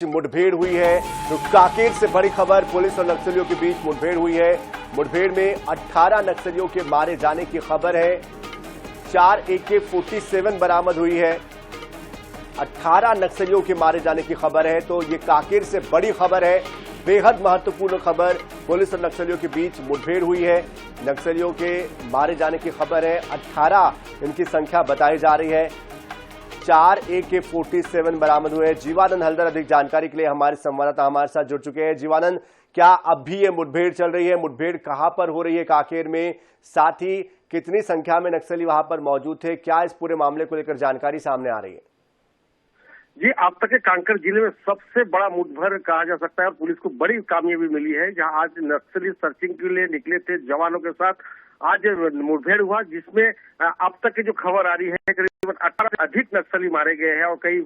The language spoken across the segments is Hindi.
मुठभेड़ हुई है। तो कांकेर से बड़ी खबर, पुलिस और नक्सलियों के बीच मुठभेड़ हुई है। मुठभेड़ में 18 नक्सलियों के मारे जाने की खबर है। 4 AK-47 बरामद हुई है। 18 नक्सलियों के मारे जाने की खबर है। तो ये कांकेर से बड़ी खबर है, बेहद महत्वपूर्ण खबर। पुलिस और नक्सलियों के बीच मुठभेड़ हुई है, नक्सलियों के मारे जाने की खबर है। 18 इनकी संख्या बताई जा रही है। 4 AK-47 बरामद हुए। जीवानंद हल्दर अधिक जानकारी के लिए हमारे संवाददाता हमारे साथ जुड़ चुके हैं। जीवानंद, क्या अब भी ये मुठभेड़ चल रही है? मुठभेड़ कहां पर हो रही है कांकेर में? साथ ही कितनी संख्या में नक्सली वहां पर मौजूद थे? क्या इस पूरे मामले को लेकर जानकारी सामने आ रही है? जी, अब तक के कांकेर जिले में सबसे बड़ा मुठभेड़ कहा जा सकता है और पुलिस को बड़ी कामयाबी मिली है। जहां आज नक्सली सर्चिंग के लिए निकले थे जवानों के साथ, आज मुठभेड़ हुआ, जिसमें अब तक की जो खबर आ रही है करीबन 18 से अधिक नक्सली मारे गए हैं और कई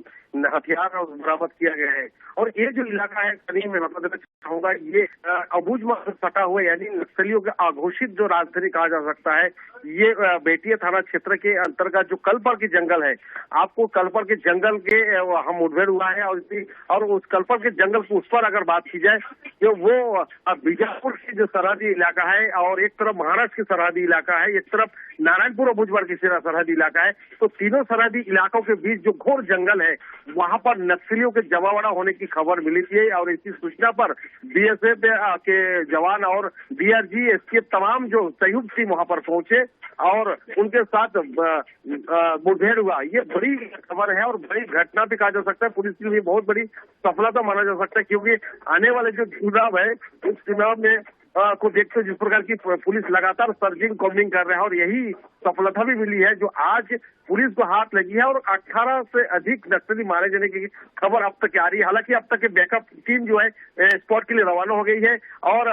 हथियार बरामद किया गया है। और ये जो इलाका है, कहीं मैं बता देना चाहूंगा, ये अबूझमाड़ से सटा हुआ, यानी नक्सलियों के आघोषित जो राजधानी कहा जा सकता है, ये बेतिया थाना क्षेत्र के अंतर्गत जो कलपर की जंगल है, आपको कलपर के जंगल के वहां मुठभेड़ हुआ है। और उस कलपर के जंगल को उस पर अगर बात की जाए तो वो बीजापुर की जो सरहदी इलाका है और एक तरफ महाराष्ट्र की सरहदी इलाका है, एक तरफ नारायणपुर और भुजबड़ की सरहदी इलाका है। तो तीनों सरहदी इलाकों के बीच जो घोर जंगल है, वहां पर नक्सलियों के जमावड़ा होने की खबर मिली थी और इसी सूचना पर BSF के जवान और DRG STF तमाम जो संयुक्त टीम वहां पर पहुंचे और उनके साथ मुठभेड़ हुआ। ये बड़ी खबर है और बड़ी घटना भी कहा जा सकता है। पुलिस के लिए बहुत बड़ी सफलता माना जा सकता है, क्योंकि आने वाले जो चुनाव है, उस चुनाव में को देखते हुए जिस प्रकार की पुलिस लगातार सर्चिंग कॉम्बिंग कर रहा है और यही सफलता भी मिली है जो आज पुलिस को हाथ लगी है। और 18 से अधिक नक्सली मारे जाने की खबर अब तक आ रही है। हालांकि अब तक के बैकअप टीम जो है स्पॉट के लिए रवाना हो गई है और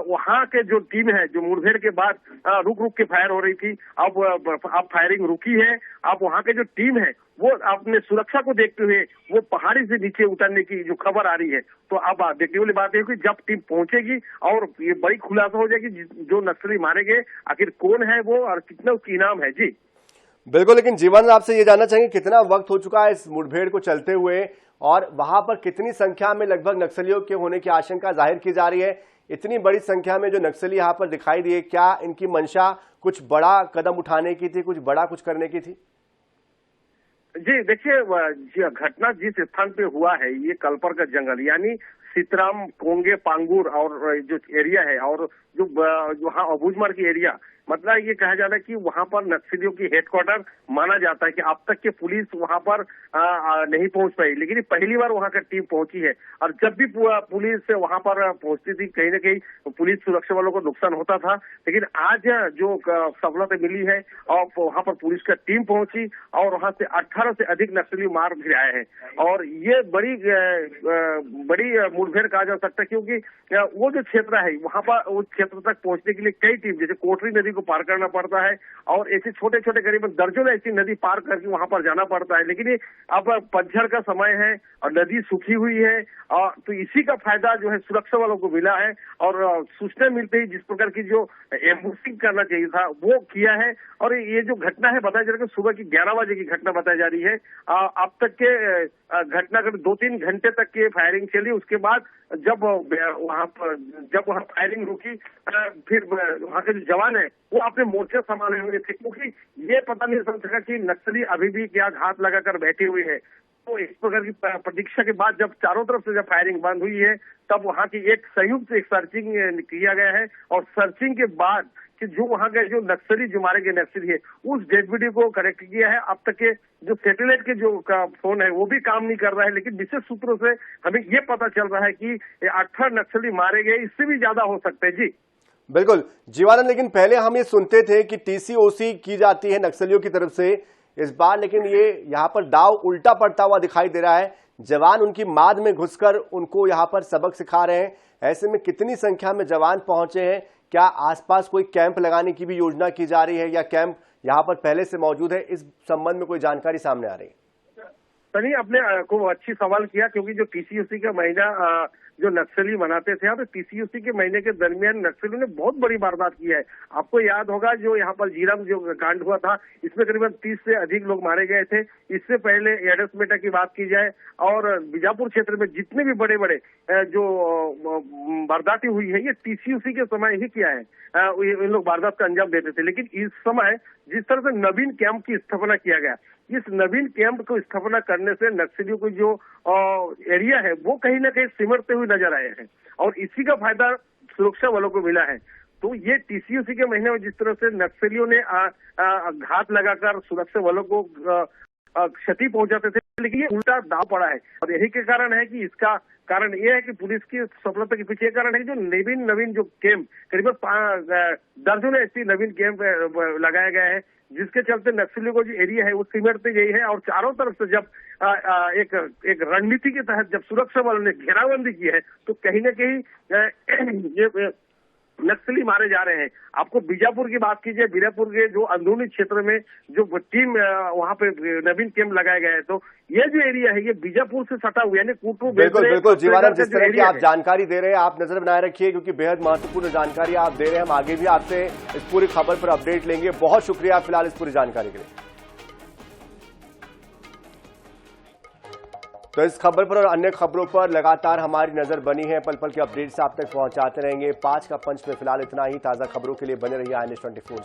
वहां के जो टीम है, जो मुठभेड़ के बाद रुक रुक के फायर हो रही थी, अब फायरिंग रुकी है। अब वहां के जो टीम है वो अपने सुरक्षा को देखते हुए वो पहाड़ी से नीचे उतरने की जो खबर आ रही है। तो अब देखने वाली बात है कि जब टीम पहुंचेगी और ये बड़ी खुलासा हो जाएगी जो नक्सली मारे गए आखिर कौन है वो और कितना उसकी इनाम है। जी बिल्कुल, लेकिन जीवन आपसे ये जानना चाहेंगे कितना वक्त हो चुका है इस मुठभेड़ को चलते हुए और वहां पर कितनी संख्या में लगभग नक्सलियों के होने की आशंका जाहिर की जा रही है? इतनी बड़ी संख्या में जो नक्सली यहाँ पर दिखाई दिए, क्या इनकी मंशा कुछ बड़ा कदम उठाने की थी, कुछ बड़ा कुछ करने की थी? जी देखिए, घटना जिस स्थान पे हुआ है, ये कलपर का जंगल यानी सीतराम कोंगे पांगुर और जो एरिया है और जो वहाँ अबूझमाड़ की एरिया, मतलब ये कहा जा रहा है कि वहां पर नक्सलियों की हेडक्वार्टर माना जाता है कि अब तक के पुलिस वहां पर नहीं पहुंच पाई, लेकिन पहली बार वहां का टीम पहुंची है। और जब भी पुलिस वहां पर पहुंचती थी, कहीं ना कहीं पुलिस सुरक्षा वालों को नुकसान होता था, लेकिन आज जो सफलता मिली है और वहां पर पुलिस का टीम पहुंची और वहां से 18 से अधिक नक्सली मार भी आए हैं। और ये बड़ी मुठभेड़ कहा जा सकता है, क्योंकि वो जो क्षेत्र है वहां पर उस क्षेत्र तक पहुंचने के लिए कई टीम, जैसे कोटरी नदी को पार करना पड़ता है और ऐसे छोटे छोटे करीबन दर्जनों ऐसी नदी पार करके वहां पर जाना पड़ता है। लेकिन अब पतझड़ का समय है और नदी सूखी हुई है और तो इसी का फायदा जो है सुरक्षा वालों को मिला है और सूचना मिलते ही जिस प्रकार की जो एम्बुशिंग करना चाहिए था वो किया है। और ये जो घटना है बताया जा रहा है सुबह की 11 बजे की घटना बताई जा रही है। अब तक के घटना कर 2-3 घंटे तक की फायरिंग चली। उसके बाद जब वहां फायरिंग रुकी, फिर वहां के जो जवान है वो अपने मोर्चे संभाले हुए थे, क्योंकि ये पता नहीं चल सका कि नक्सली अभी भी क्या घात लगाकर बैठे हुए हैं। तो इस प्रकार की प्रतीक्षा के बाद जब चारों तरफ से जब फायरिंग बंद हुई है, तब वहां की एक सर्चिंग किया गया है और सर्चिंग के बाद कि जो वहां के जो नक्सली जो मारे गए नक्सली है उस डेड बॉडी को करेक्ट किया है। अब तक के जो सैटेलाइट के जो फोन है वो भी काम नहीं कर रहा है, लेकिन विशेष सूत्रों से हमें ये पता चल रहा है कि 18 नक्सली मारे गए, इससे भी ज्यादा हो सकते हैं। जी बिल्कुल जीवानंद, लेकिन पहले हम ये सुनते थे कि TCOC की जाती है नक्सलियों की तरफ से, इस बार लेकिन ये यहाँ पर दाव उल्टा पड़ता हुआ दिखाई दे रहा है। जवान उनकी माद में घुसकर उनको यहाँ पर सबक सिखा रहे हैं। ऐसे में कितनी संख्या में जवान पहुंचे हैं? क्या आसपास कोई कैंप लगाने की भी योजना की जा रही है या कैंप यहाँ पर पहले से मौजूद है? इस संबंध में कोई जानकारी सामने आ रही है? सनी, आपने को अच्छी सवाल किया, क्योंकि जो TCOC का महीना जो नक्सली मनाते थे। यहाँ पे टीसीयूसी के महीने के दरमियान नक्सलियों ने बहुत बड़ी वारदात की है। आपको याद होगा जो यहाँ पर जीरम जो कांड हुआ था, इसमें करीबन 30 से अधिक लोग मारे गए थे। इससे पहले एडसमेटा की बात की जाए और बीजापुर क्षेत्र में जितने भी बड़े बड़े जो वारदातें हुई है, ये टीसीयूसी के समय ही किया है। इन लोग वारदात का अंजाम देते थे। लेकिन इस समय जिस तरह से नवीन कैंप की स्थापना किया गया, इस नवीन कैंप को स्थापना करने से नक्सलियों को जो एरिया है वो कहीं ना कहीं सिमटते हुए नजर आए हैं और इसी का फायदा सुरक्षा बलों को मिला है। तो ये टीसीयूसी के महीने में जिस तरह से नक्सलियों ने घात लगाकर सुरक्षा बलों को क्षति पहुंचाते थे, लेकिन ये उल्टा दाव पड़ा है और यही के कारण है कि इसका कारण यह है कि पुलिस की सफलता के पीछे कारण है कि जो नवीन जो कैंप करीबन दर्जनों ऐसी नवीन कैंप लगाया गया है, जिसके चलते नक्सलियों को जो एरिया है वो सिमटती गई है और चारों तरफ से जब एक रणनीति के तहत जब सुरक्षा बलों ने घेराबंदी की है तो कहीं न कहीं ये नक्सली मारे जा रहे हैं। आपको बीजापुर की बात कीजिए, बीजापुर के जो अंदरूनी क्षेत्र में जो टीम वहां पे नवीन कैंप लगाया गया है, तो ये जो एरिया है ये बीजापुर से सटा हुआ है, यानी कूटू बिल्कुल जीवानंद, जिस तरह की आप जानकारी दे रहे हैं आप नजर बनाए रखिए, क्योंकि बेहद महत्वपूर्ण जानकारी आप दे रहे हैं। हम आगे भी आपसे इस पूरी खबर पर अपडेट लेंगे। बहुत शुक्रिया फिलहाल इस पूरी जानकारी के लिए। तो इस खबर पर और अन्य खबरों पर लगातार हमारी नजर बनी है, पल पल के अपडेट्स आप तक पहुंचाते रहेंगे। 5 का पंच में फिलहाल इतना ही। ताजा खबरों के लिए बने रहिए INS 24।